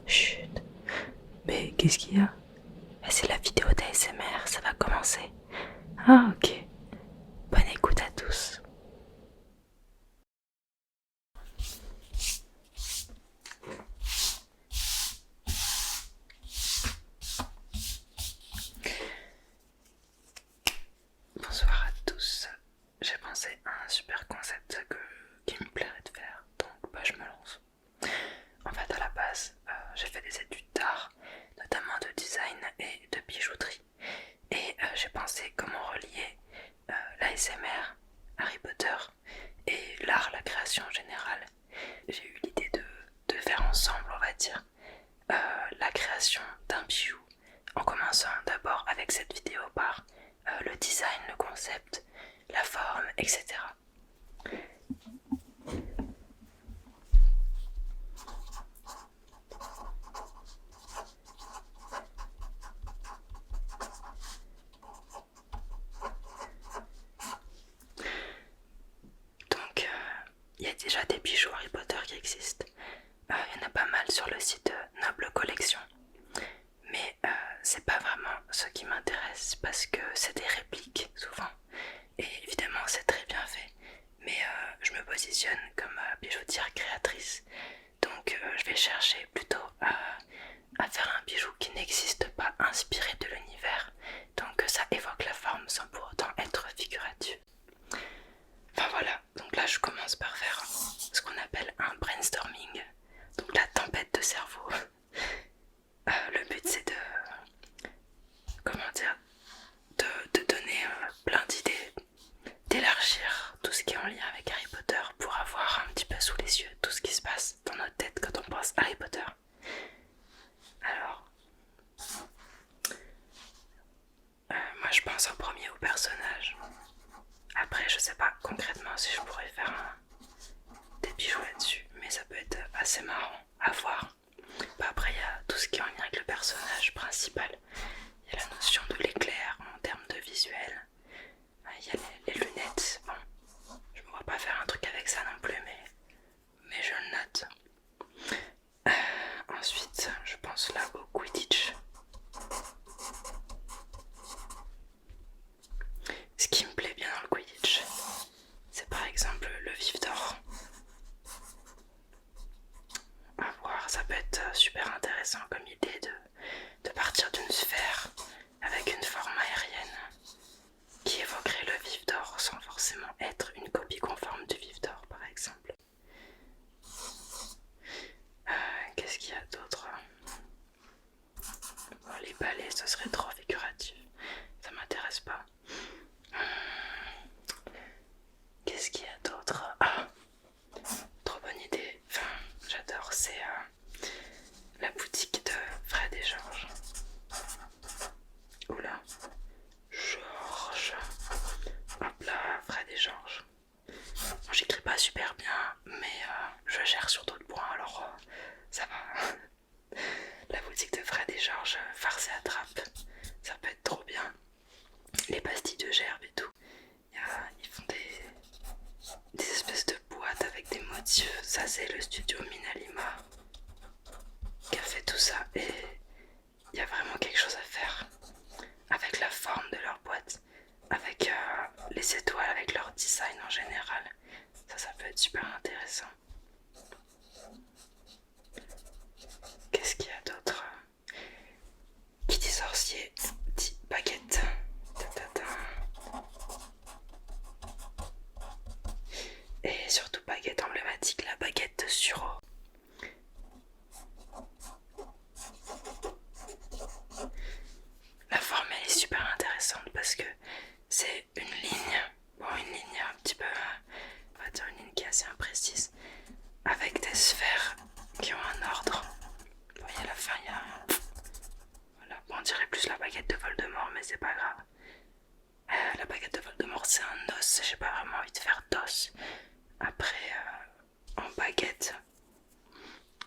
Chut. Mais qu'est-ce qu'il y a? C'est la vidéo d'ASMR, ça va commencer. Ah ok. Bonne écoute à tous. Bonsoir à tous. J'ai pensé à un super concept qui me plairait de faire, donc je me lance. En fait, à la base, j'ai fait des études d'art, notamment de design et de bijouterie. Et j'ai pensé comment relier l'ASMR, Harry Potter et l'art, la création en général. J'ai eu l'idée de faire ensemble, on va dire, la création d'un bijou, en commençant d'abord avec cette vidéo par le design, le concept, la forme, etc. Donc, il y a déjà des bijoux Harry Potter qui existent. Il y en a pas mal sur le site Noble Collection. Mais c'est pas vraiment ce qui m'intéresse parce que c'est des répliques souvent. Et évidemment, c'est très bien fait. Mais je me positionne comme bijoutière créatrice. Donc, je vais chercher plutôt à faire un bijou qui n'existe pas, inspiré de l'univers. Donc, ça évoque la forme sans pour autant être figuratif. Enfin voilà, donc là je commence par faire ce qu'on appelle un brainstorming, donc la tempête de cerveau. Le but c'est comment dire, de donner plein d'idées, d'élargir tout ce qui est en lien avec Harry Potter pour avoir un petit peu sous les yeux tout ce qui se passe dans notre tête quand on pense Harry Potter. Alors, moi je pense en premier au personnage. Après je sais pas concrètement si je pourrais faire des bijoux là-dessus, mais ça peut être assez marrant à voir. Après il y a tout ce qui est en lien avec le personnage principal. Il y a la notion de l'éclair en termes de visuel. Il y a les lunettes. Bon, je me vois pas faire un truc avec ça non plus, mais je le note. Ensuite, je pense là au Quidditch. Ce qui me plaît bien dans le Quidditch, c'est par exemple le vif d'or. À voir, ça peut être super intéressant comme idée de partir d'une sphère avec une forme aérienne qui évoquerait le vif d'or sans forcément être une copie conforme du vif d'or par exemple. Qu'est-ce qu'il y a d'autre? Bon, les balais, ce serait trop figuratif, ça m'intéresse pas. Qu'est-ce qu'il y a d'autre? Ah, trop bonne idée, enfin j'adore, c'est la boutique de Fred et Georges. Oula, Georges. Hop là, Fred et Georges. Bon, j'écris pas super bien, mais je gère sur d'autres points, alors ça va. La boutique de Fred et Georges, farce et attrape, ça peut être trop bien. Les pastilles de gerbe et tout. Ils font des espèces de boîtes avec des motifs. Ça, c'est le studio Minalima qui a fait tout ça. Et il y a vraiment quelque chose à faire avec la forme de leur boîte, avec les étoiles, avec leur design en général. Ça peut être super intéressant. Qu'est-ce qu'il y a d'autre? Qui dit sorcier dit baguette. Et surtout baguette emblématique, la baguette de Suro. La forme elle est super intéressante parce que c'est une ligne, une ligne un petit peu, on va dire une ligne qui est assez imprécise, avec des sphères qui ont un ordre. Vous voyez à la fin il y a, voilà, on dirait plus la baguette de Voldemort mais c'est pas grave. La baguette de Voldemort c'est un os, j'ai pas vraiment envie de faire d'os. Après en baguette,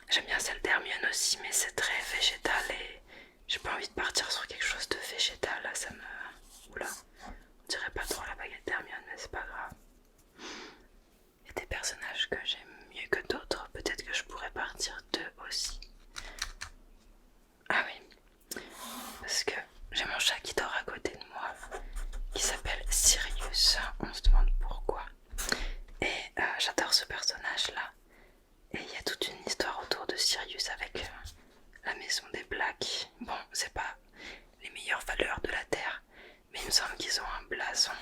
j'aime bien celle d'Hermione aussi mais c'est très végétal et j'ai pas envie de partir sur quelque chose de végétal, là ça me... Oula, on dirait pas trop la baguette d'Hermione mais c'est pas grave. Il y a des personnages que j'aime mieux que d'autres, peut-être que personnage là. Et il y a toute une histoire autour de Sirius avec la maison des Blacks. Bon, c'est pas les meilleures valeurs de la Terre, mais il me semble qu'ils ont un blason.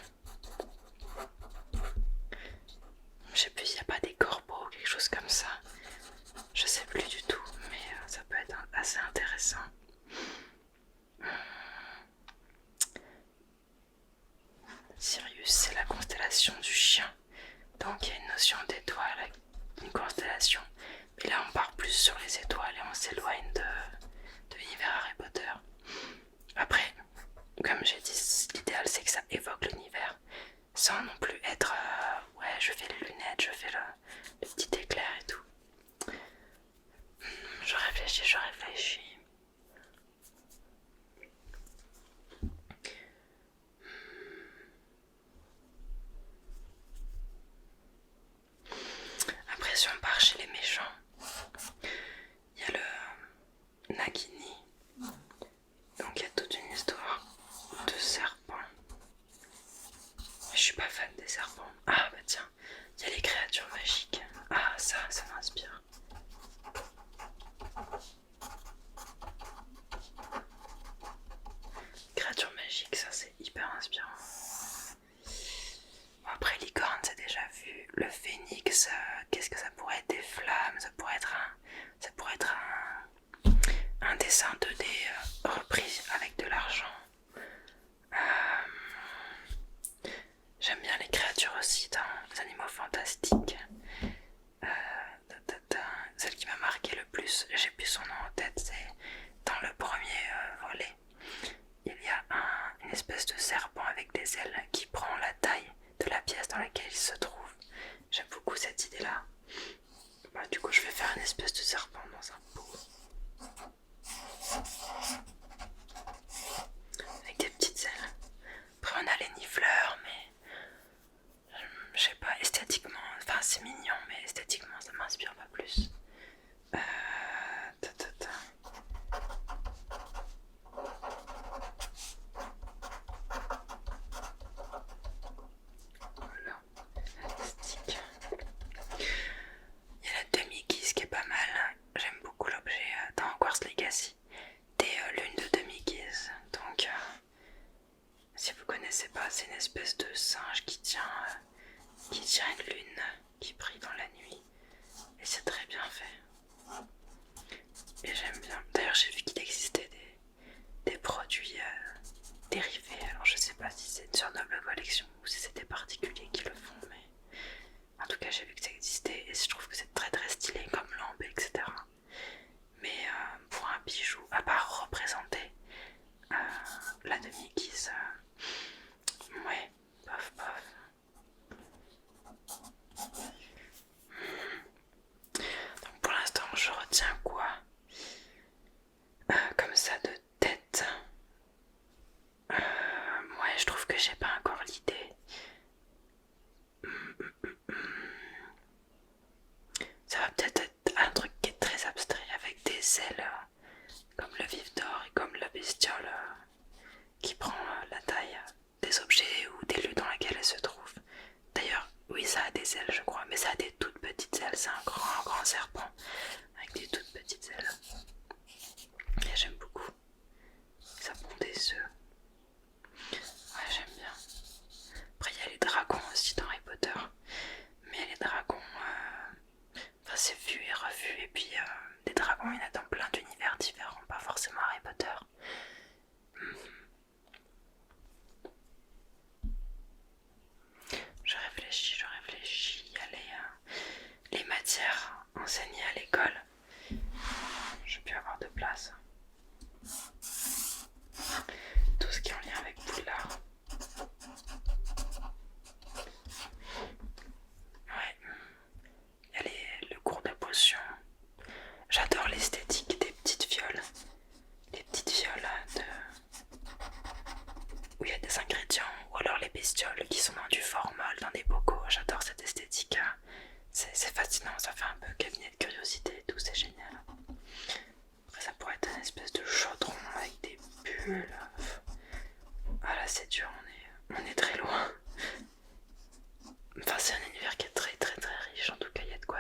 Je sais plus s'il n'y a pas des corbeaux ou quelque chose comme ça. Je sais plus du tout, mais ça peut être assez intéressant. Sirius, c'est la constellation du chien. Donc il y a une notion d'étoile, une constellation. Mais là on part plus sur les étoiles et on s'éloigne de l'univers Harry Potter. Après, comme j'ai dit, l'idéal c'est que ça évoque l'univers. Sans non plus être ouais, je fais les lunettes, je fais le petit éclair et tout. Je réfléchis. Après, si on part chez les méchants, il y a le Nagini. Donc il y a toute une histoire de serpents. Je suis pas fan des serpents. Ah bah tiens, il y a les créatures magiques. Ah ça m'inspire. Créatures magiques, ça c'est hyper inspirant. Bon, après licorne c'est déjà vu. Le phénix, qu'est-ce que ça pourrait être? Des flammes, ça pourrait être un dessin 2D repris avec de l'argent. J'aime bien les créatures aussi dans les animaux fantastiques. Celle qui m'a marqué le plus, j'ai plus son nom en tête, c'est dans le premier volet. Il y a une espèce de serpent avec des ailes qui prend la taille de la pièce dans laquelle il se trouve. J'aime beaucoup cette idée-là. Bah, du coup, je vais faire une espèce de serpent dans un pot. Avec des petites ailes. Après, on a les nifleurs, mais je sais pas, esthétiquement, enfin c'est mignon, mais esthétiquement ça m'inspire pas plus. Voilà, élastique. Il y a la demi-guise qui est pas mal. J'aime beaucoup l'objet dans Hogwarts Legacy des lunes de demi-guise. Donc, si vous connaissez pas, c'est une espèce de singe qui tient une lune qui brille dans la nuit. Et c'est très bien fait. Et j'aime bien. D'ailleurs, j'ai vu qu'il existait des produits dérivés. Alors, je sais pas si c'est sur Noble Collection ou si c'est des particuliers qui le font, mais en tout cas, j'ai vu que ça existait et je trouve que c'est très très stylé comme lampe, etc. Mais pour un bijou, à part représenter la demi-guise, ouais, bof. Donc pour l'instant, je retiens quoi comme ça de tête. Ouais, je trouve que j'ai pas encore l'idée. Ça va peut-être être un truc qui est très abstrait avec des ailes comme le vif d'or et comme la bestiole qui prend la taille des objets ou des lieux dans lesquels elle se trouve. D'ailleurs, oui, ça a des ailes, je crois, mais ça a des toutes petites ailes. C'est un grand serpent avec des toutes petites ailes. Et j'aime beaucoup. Ça pond des œufs. Ouais, j'aime bien. Après, il y a les dragons aussi dans Harry Potter. Mais les dragons, enfin, c'est vu et revu. Et puis, les dragons, il y en a dans plein d'univers différents, pas forcément Harry Potter. Je réfléchis. Il y a les matières enseignées à l'école. Je peux avoir de place. Tout ce qui est en lien avec Poudlard. Ouais. Il y a le cours de potions. J'adore l'esthétique des petites fioles. Les petites fioles où il y a des ingrédients. Ou alors les bestioles qui sont dans du formol, dans des bocaux. J'adore cette esthétique. C'est fascinant, ça fait un peu cabinet de curiosité et tout, c'est génial. Après ça pourrait être une espèce de chaudron avec des bulles. Ah là c'est dur, on est très loin. Enfin c'est un univers qui est très riche, en tout cas il y a de quoi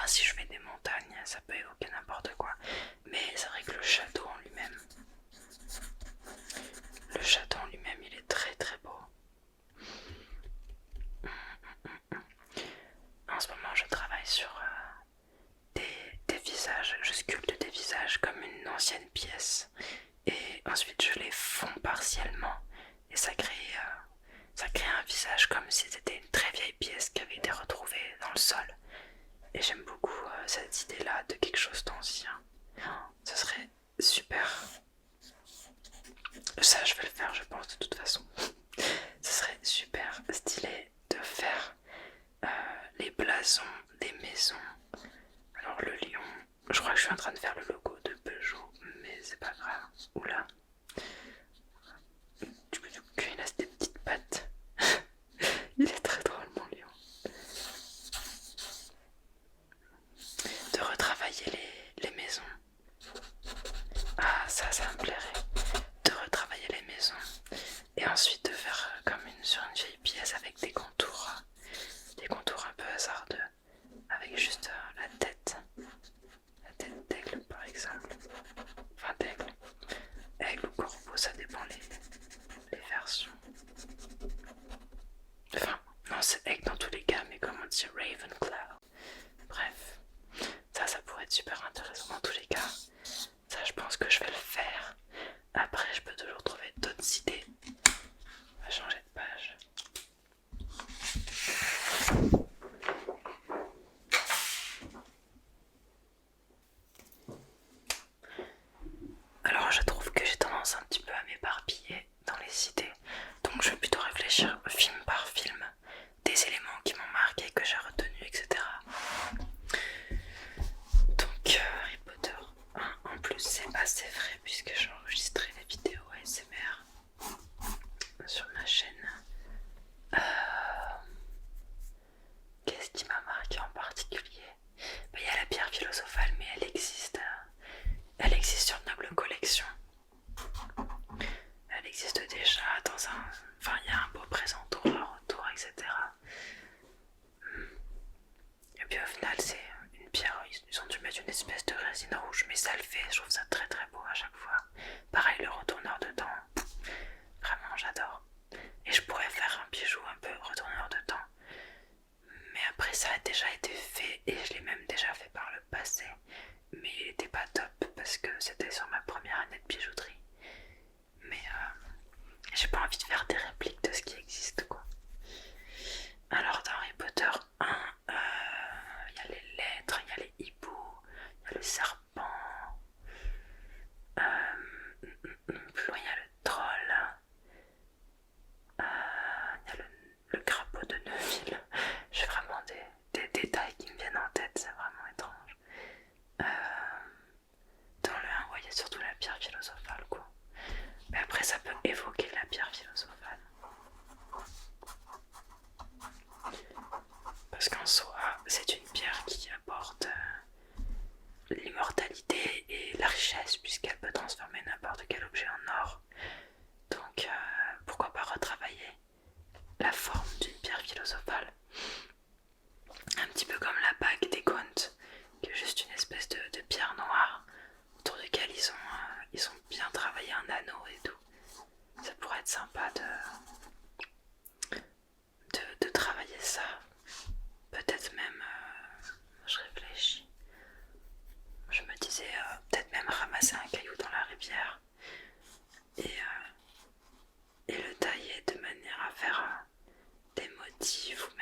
si je fais des montagnes, ça peut évoquer n'importe quoi. Mais c'est vrai que le château en lui-même, il est très très beau. En ce moment, je travaille sur des visages. Je sculpte des visages comme une ancienne pièce. Et ensuite, je les fonds partiellement. Et ça crée un visage comme si c'était une très vieille pièce qui avait été retrouvée dans le sol. Et j'aime beaucoup cette idée-là de quelque chose d'ancien. Ce serait super. Ça, je vais le faire, je pense, de toute façon. Ce serait super stylé de faire les blasons des maisons. Alors, le lion, je crois que je suis en train de faire le logo de Peugeot, mais c'est pas grave. Oula. Il a des petites pattes. Il est très drôle, mon lion. De retravailler les maisons. Ah, ça me plairait. De retravailler les maisons. Et ensuite de faire comme sur une vieille pièce avec des contours un peu hasardeux. Avec juste la tête d'aigle par exemple. Enfin d'aigle. Aigle ou corbeau, ça dépend les versions. Enfin, non, c'est aigle dans tous les cas, mais comme on dit Ravenclaw. Bref, ça pourrait être super intéressant dans tous les cas. Ça, je pense que je vais le faire. Après, je peux toujours trouver d'autres idées. On va changer de page. Alors, je trouve que j'ai tendance un petit peu à m'éparpiller dans les idées. Donc, je vais plutôt réfléchir film par film, des éléments qui m'ont marqué, que j'ai retenu, etc. Donc, Harry Potter 1, en plus, c'est assez vrai puisque j'ai enregistré les vidéos ASMR sur ma chaîne. Qu'est-ce qui m'a marqué en particulier? Il y a la pierre philosophale, mais elle existe sur Noble Collection. Elle existe déjà dans un... Enfin, il y a un beau présentoir autour, etc. Et puis au final, c'est une pierre, ils ont dû mettre une espèce de résine rouge, mais ça le fait, je trouve ça très très beau à chaque fois. Pareil, le retourneur de temps, vraiment j'adore. Et je pourrais faire un bijou un peu retourneur de temps. Mais après, ça a déjà été fait et je l'ai même déjà fait par le passé. Mais il était pas top parce que c'était sur ma première année de bijouterie. Mais j'ai pas envie de faire des répliques de ce qui existe, quoi. Alors dans Harry Potter 1, il y a les lettres, il y a les hiboux, il y a le serpent, plus loin il y a le troll, il y a le crapaud de Neuville. J'ai vraiment des détails qui me viennent en tête, c'est vraiment étrange. Dans le 1, il y a surtout la pierre philosophale, quoi. Mais après ça peut évoquer la pierre philosophale. Parce qu'en soi, c'est une pierre qui apporte l'immortalité et la richesse, puisqu'elle peut transformer n'importe quel objet en or. Donc, pourquoi pas retravailler la forme d'une pierre philosophale? Un petit peu comme la bague des Gaunt, qui est juste une espèce de pierre noire autour duquel ils ont bien travaillé un anneau et tout. Ça pourrait être sympa de travailler ça. Peut-être même, je réfléchis, je me disais peut-être même ramasser un caillou dans la rivière et le tailler de manière à faire des motifs ou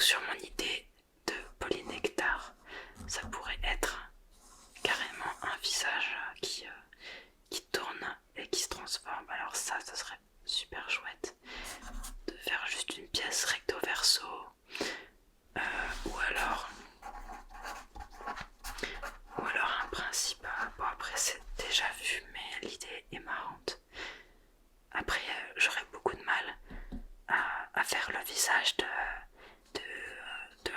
Donc sur mon idée de polynectar, ça pourrait être carrément un visage qui tourne et qui se transforme. Alors ça serait super chouette de faire juste une pièce recto verso, ou alors un principe. Bon, après c'est déjà vu, mais l'idée est marrante. Après j'aurais beaucoup de mal à faire le visage de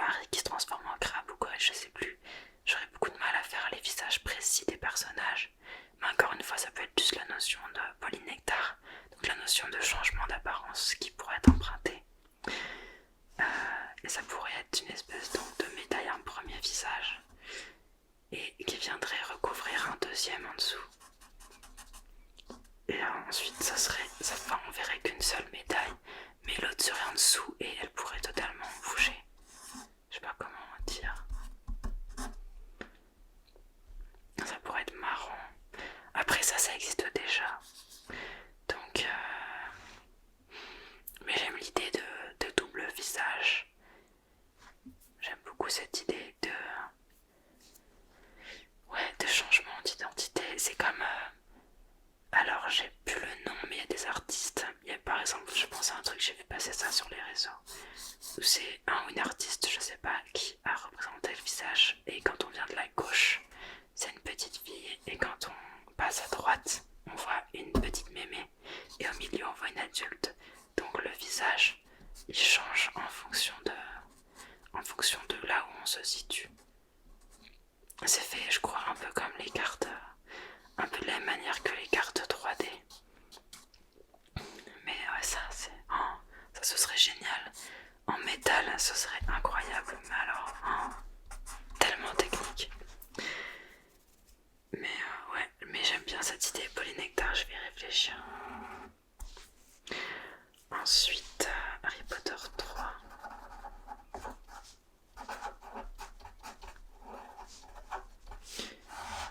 Harry qui se transforme en crabe ou quoi, je sais plus. J'aurais beaucoup de mal à faire les visages précis des personnages. Mais encore une fois, ça peut être juste la notion de polynectar, donc la notion de changement d'apparence qui pourrait être empruntée. Et ça pourrait être une espèce donc de médaille, un premier visage, et qui viendrait recouvrir un deuxième en dessous. Et ensuite, on verrait qu'une seule médaille, mais l'autre serait en dessous et elle pourrait totalement bouger. Je sais pas comment dire. Ça pourrait être marrant. Après ça existe déjà. Donc, mais j'aime l'idée de double visage. J'aime beaucoup cette idée de changement d'identité. C'est comme... alors j'ai plus le nom, mais il y a des artistes. Il y a, par exemple, je pense à un truc, j'ai vu passer ça sur les réseaux. Où c'est un ou une artiste, je sais pas, qui a représenté le visage. Et quand on vient de la gauche, c'est une petite fille. Et quand on passe à droite, on voit une petite mémé. Et au milieu, on voit une adulte. Donc le visage, il change en fonction de là où on se situe. C'est fait, je crois, un peu comme les cartes, un peu de la même manière que les cartes 3D. Mais ouais, ça ce serait génial. En métal, ce serait incroyable, mais alors, tellement technique. Mais ouais, mais j'aime bien cette idée polynectar, je vais y réfléchir. Ensuite, Harry Potter 3.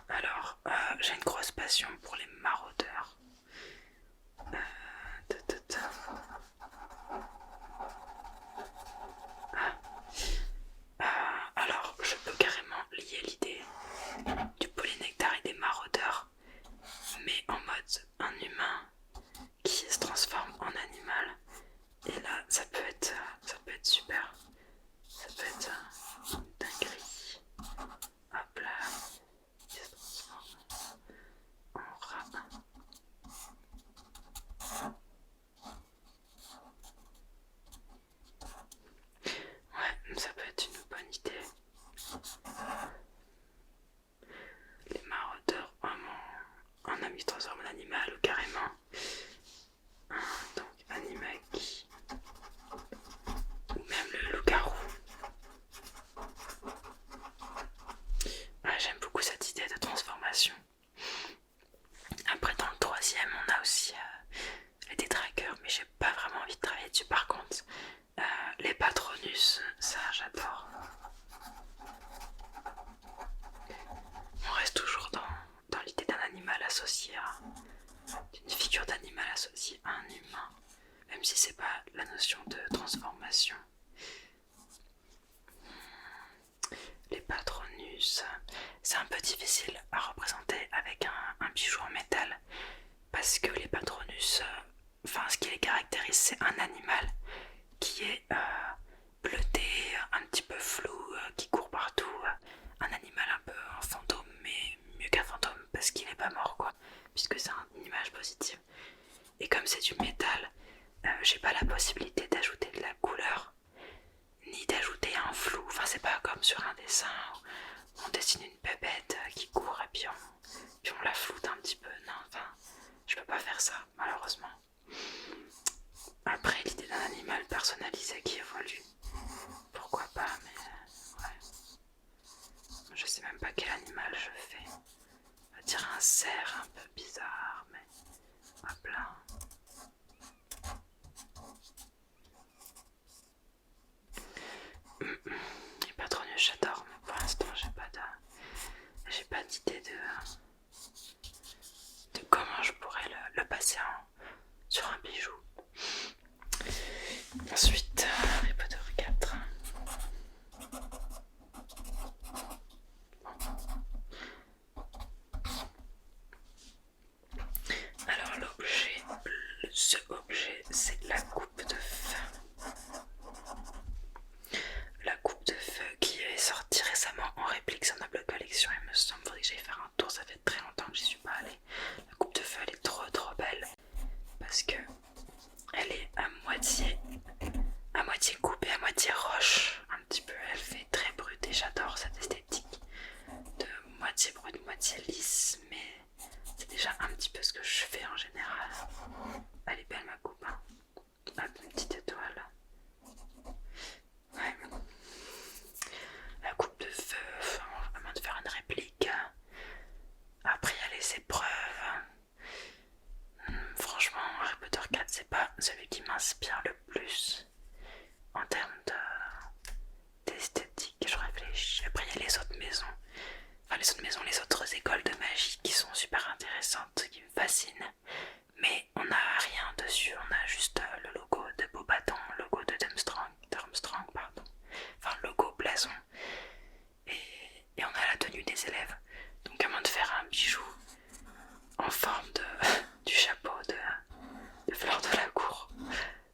Alors, j'ai une grosse passion pour les maraudeurs. Alors, je peux carrément lier l'idée du polynectar et des maraudeurs, mais en mode un humain qui se transforme en animal. Et là, ça peut être super. Ça peut être une dinguerie. Hop là, qui se transforme en rat. Ouais, ça peut être une bonne idée. Les maraudeurs, un ami transforme en animal ou carrément. Donc Animagi. Ou même le loup-garou. Ouais, j'aime beaucoup cette idée de transformation. Après, dans le troisième, on a aussi les détraqueurs, mais j'ai pas vraiment envie de travailler dessus. Par contre, les patronus, ça j'adore. On reste toujours dans l'idée d'un animal associé d'une figure d'animal associée à un humain, même si c'est pas la notion de transformation. Les patronus, c'est un peu difficile à représenter avec un bijou en métal, parce que les patronus, ce qui les caractérise, c'est un animal qui est bleuté, un petit peu flou, qui court partout, un animal un peu un fantôme, mais mieux qu'un fantôme parce qu'il est pas mort quoi, puisque c'est une image positive. Et comme c'est du métal, j'ai pas la possibilité d'ajouter de la couleur, ni d'ajouter un flou. Enfin, c'est pas comme sur un dessin où on dessine une bébête qui court et puis on la floute un petit peu. Non, enfin, je peux pas faire ça, malheureusement. Après, l'idée d'un animal personnalisé qui évolue, pourquoi pas, mais ouais. Je sais même pas quel animal je fais. On va dire un cerf un peu bizarre, mais hop là. Les patronus, j'adore, mais pour l'instant, j'ai pas d'idée de comment je pourrais le passer sur un bijou. Ensuite, Harry Potter 4. moitié coupe et à moitié roche. Un petit peu, elle fait très brute et j'adore cette esthétique de moitié brute, moitié lisse. Mais c'est déjà un petit peu ce que je fais en général. Elle est belle ma coupe, hein. Hop, une petite étoile. Ouais. La coupe de feu, avant de faire une réplique. Après, il y a les épreuves. Franchement, Harry Potter 4, c'est pas celui qui m'inspire le plus en termes d'esthétique. Je réfléchis. Après, il y a les autres maisons. Enfin, les autres maisons, les autres écoles de magie qui sont super intéressantes, qui me fascinent. Mais on n'a rien dessus. On a juste le logo de Beauxbatons, le logo de Durmstrang, pardon. Enfin, le logo blason. Et on a la tenue des élèves. Donc, à moins de faire un bijou en forme du chapeau de Fleur de la Cour,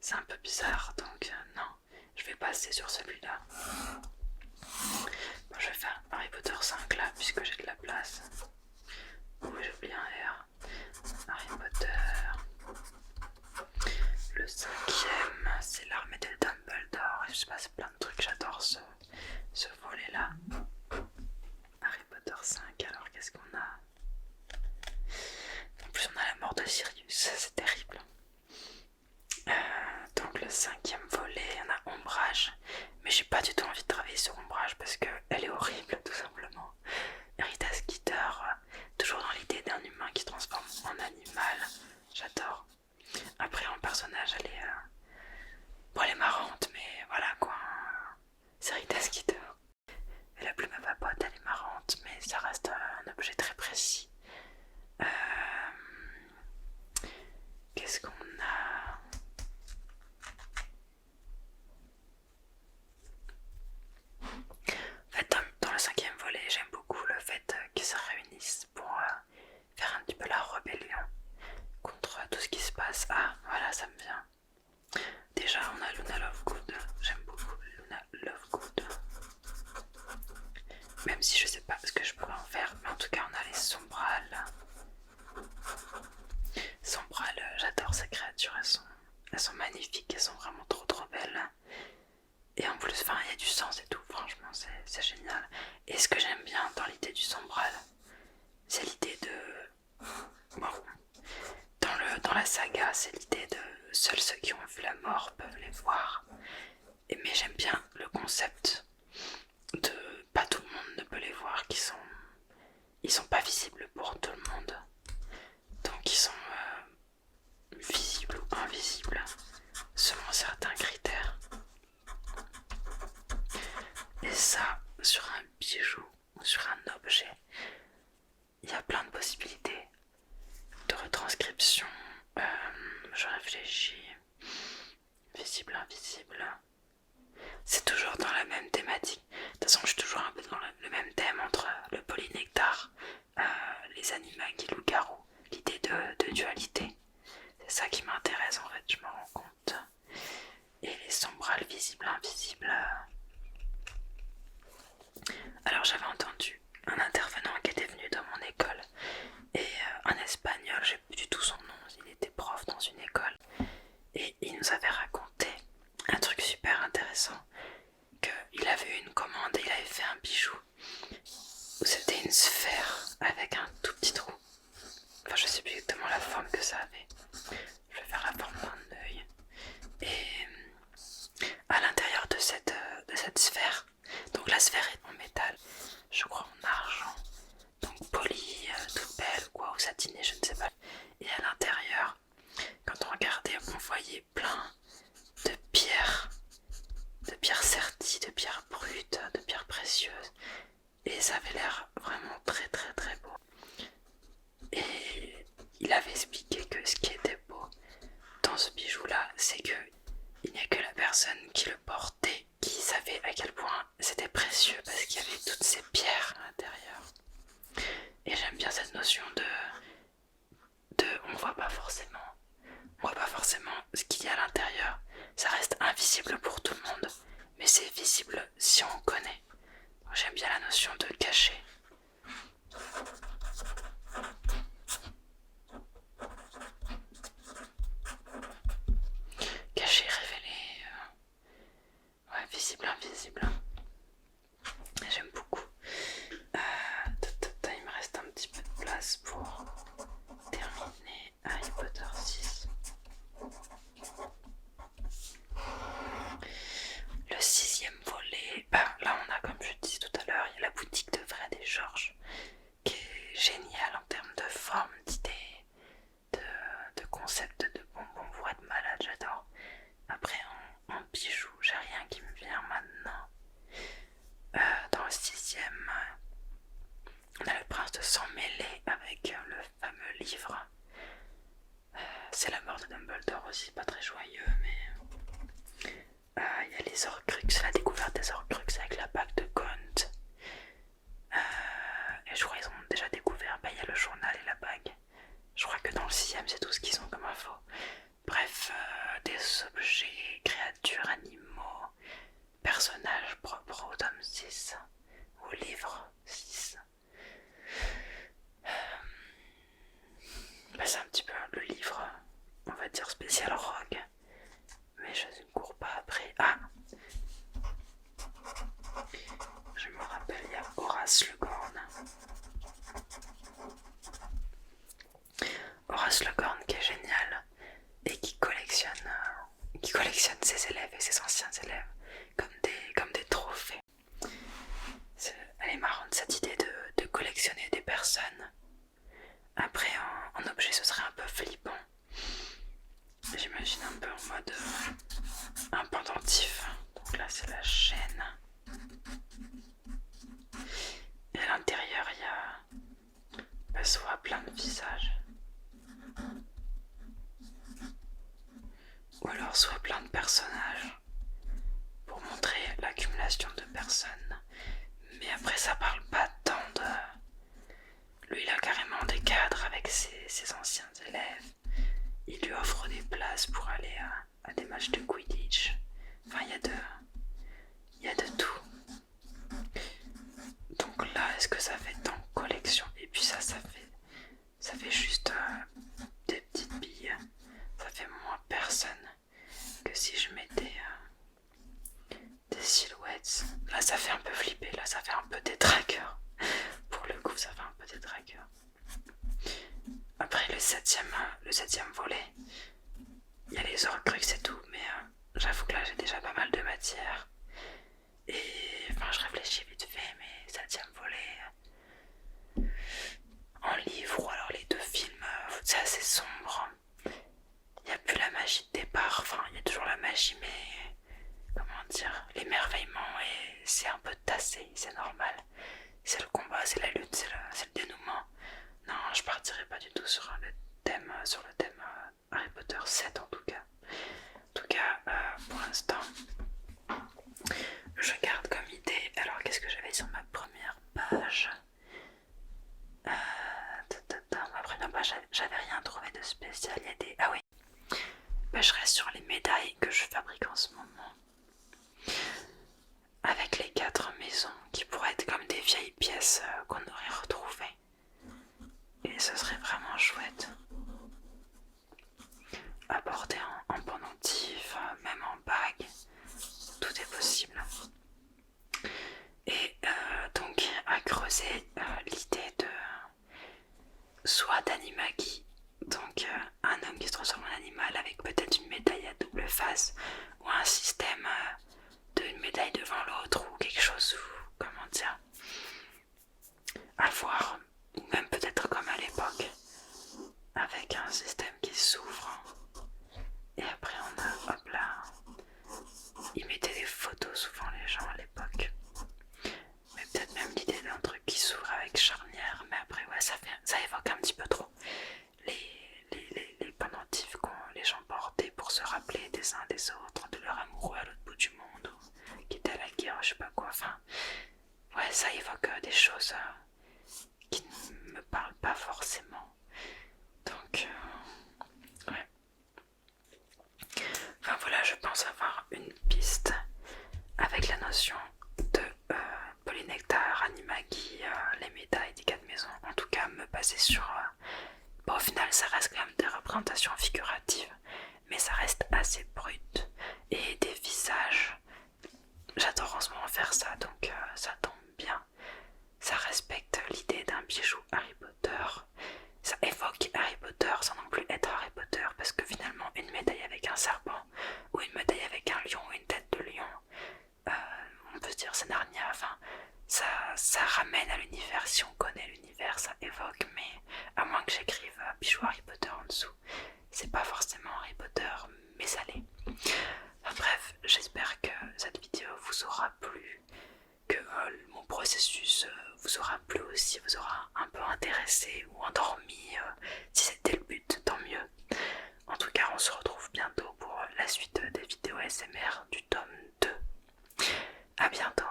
c'est un peu bizarre. Donc, non, je vais passer sur celui-là. Bon, je vais faire Harry Potter 5 là, puisque j'ai de la place. Oui, j'ai oublié un R. Harry Potter. Le 5e, c'est l'armée de Dumbledore. Et je sais pas, c'est plein de trucs, j'adore ce volet-là. Harry Potter 5, alors qu'est-ce qu'on a? En plus, on a la mort de Sirius, c'est terrible. Donc, le 5e volet, on a Ombrage. Mais j'ai pas du tout envie de travailler sur Ombrage parce qu'elle est horrible, tout simplement. Rita Skeeter, toujours dans l'idée d'un humain qui se transforme en animal. J'adore. Après, en personnage, elle est. Bon, elle est marrante, mais voilà quoi. C'est Rita Skeeter. Et la plume à papote, elle est marrante, mais ça reste un objet très précis. Qu'est-ce qu'on a? En fait, dans le 5e volet, j'aime beaucoup le fait qu'ils se réunissent pour faire un petit peu la rébellion contre tout ce qui se passe. Ah, voilà, ça me vient. Déjà, on a Luna Lovegood. J'aime beaucoup Luna Lovegood. Même si je sais pas ce que je pourrais en faire, mais en tout cas, on a les Sombrales. Sombrales, j'adore ces créatures. Elles sont magnifiques, elles sont vraiment trop belles. Et en plus, enfin, il y a du sens et tout, franchement, c'est génial. Et ce que j'aime bien dans l'idée du Sombral, c'est l'idée de... Bon, dans la saga, c'est l'idée de seuls ceux qui ont vu la mort peuvent les voir. Mais j'aime bien le concept de pas tout le monde ne peut les voir, ils sont pas visibles pour tout le monde. Donc ils sont visibles ou invisibles selon certains critères. Et ça, sur un bijou ou sur un objet, il y a plein de possibilités de retranscription. Je réfléchis. Visible, invisible. C'est toujours dans la même thématique. De toute façon, je suis toujours un peu dans le même thème entre le polynectar, les animags et loup-garou. L'idée de dualité. C'est ça qui m'intéresse en fait, je me rends compte. Et les sombrales visibles, invisibles. Alors j'avais entendu un intervenant qui était venu dans mon école et un espagnol, j'ai plus du tout son nom, il était prof dans une école et il nous avait raconté un truc super intéressant, qu'il avait eu une commande et il avait fait un bijou où c'était une sphère avec un tout petit trou. Enfin je sais plus exactement la forme que ça avait. Je vais faire la forme d'un œil. Et à l'intérieur de cette sphère, donc la sphère est en métal, je crois en argent, donc poli, toute belle ou satinée, je ne sais pas. Et à l'intérieur, quand on regardait, on voyait plein de pierres serties, de pierres brutes, de pierres précieuses. Et ça avait l'air vraiment très beau. Et il avait expliqué que ce qui était beau dans ce bijou-là, c'est que il n'y a que la personne qui le portait qui savait à quel point c'était précieux parce qu'il y avait toutes ces pierres à l'intérieur. Et j'aime bien cette notion de on voit pas forcément ce qu'il y a à l'intérieur. Ça reste invisible pour tout le monde, mais c'est visible si on connaît. Donc j'aime bien la notion de cacher. Cacher, révéler. visible, invisible. J'aime beaucoup. Il me reste un petit peu de place pour terminer Harry Potter 6. Le 6e volet, là on a, comme je disais tout à l'heure, il y a la boutique de Fred et George qui est géniale en termes de forme, d'idées, de concept, de bonbons pour être malade, j'adore. Après en bijoux, j'ai rien qui me vient maintenant. Dans le 6e, on a le prince de sang mêlé avec le fameux livre. C'est la mort de Dumbledore aussi, pas très joyeux, mais il y a les Horcruxes, la découverte des Horcruxes avec la bague de Gaunt. Et je crois qu'ils ont déjà découvert, il y a le journal et la bague. Je crois que dans le 6e, c'est tout ce qu'ils ont comme info. Bref, des objets, créatures, animaux, personnages propres au tome 6, au livre 6. C'est un petit peu le livre, on va dire spécial rogue, mais je ne cours pas après. Je me rappelle, il y a Horace Le Corne. Horace Le Corne qui est génial et qui collectionne ses élèves et ses anciens élèves comme des trophées. Elle est marrante cette idée de collectionner des personnes. Après en objet ce serait un peu flippant. J'imagine un peu en mode un pendentif. Donc là c'est la chaîne. Et à l'intérieur il y a soit plein de visages. Ou alors soit plein de personnages. Pour montrer l'accumulation de personnes. Mais après ça parle pas tant de... Lui il a carrément des cadres avec ses anciens élèves. Il lui offre des places pour aller à des matchs de Quidditch. Enfin il y a de tout. Donc là est-ce que ça fait tant collection? Et puis ça fait juste des petites billes. Ça fait moins personne que si je mettais des silhouettes. Là ça fait un peu flipper, là ça fait un peu des trackers. Pour le coup ça fait un peu des trackers. Après le 7e volet, il y a les Horcruxes et tout, mais j'avoue que là j'ai déjà pas mal de matière. Et enfin je réfléchis vite fait, mais 7e volet en livre ou alors les 2 films, c'est assez sombre. Il n'y a plus la magie de départ, enfin il y a toujours la magie, mais comment dire, l'émerveillement et c'est un peu tassé, c'est normal. C'est le combat, c'est la lutte, c'est le dénouement. Non, je partirai pas du tout sur le thème Harry Potter 7 en tout cas. En tout cas, pour l'instant, je garde comme idée. Alors, qu'est-ce que j'avais sur ma première page? Ma première page, j'avais rien trouvé de spécial. Il y a des... Ah oui, je reste sur les médailles que je fabrique en ce moment. Avec les 4 maisons qui pourraient être comme des vieilles pièces qu'on aurait retrouvées. Et ce serait vraiment chouette. À porter en pendentif, même en bague, tout est possible. Et donc à creuser l'idée de soit d'Animagi, donc un homme qui se transforme en animal avec peut-être une médaille à double face, ou un système d'une médaille devant l'autre, ou quelque chose, ou comment dire, à voir, ou même peut-être comme à l'époque, avec un système qui s'ouvre. Et après on a, hop là, ils mettaient des photos souvent les gens à l'époque. Mais peut-être même l'idée d'un truc qui s'ouvre avec charnière, mais après ouais ça évoque un petit peu trop les pendentifs que les gens portaient pour se rappeler des uns des autres, de leur amoureux à l'autre bout du monde, ou qui étaient à la guerre, je sais pas quoi, enfin ouais ça évoque des choses qui ne me parlent pas forcément. Donc ouais. Enfin voilà, je pense avoir une piste avec la notion de polynectar, animagi, les médailles des 4 maisons. En tout cas, me baser sur... Bon, au final, ça reste quand même des représentations figuratives, mais ça reste assez brut. Et des visages, mène à l'univers. Si on connaît l'univers, ça évoque, mais à moins que j'écrive bijou Harry Potter en dessous, c'est pas forcément Harry Potter, mais ça l'est. Enfin, bref, j'espère que cette vidéo vous aura plu, que mon processus vous aura plu aussi, vous aura un peu intéressé ou endormi. Si c'était le but, tant mieux. En tout cas, on se retrouve bientôt pour la suite des vidéos ASMR du tome 2. A bientôt.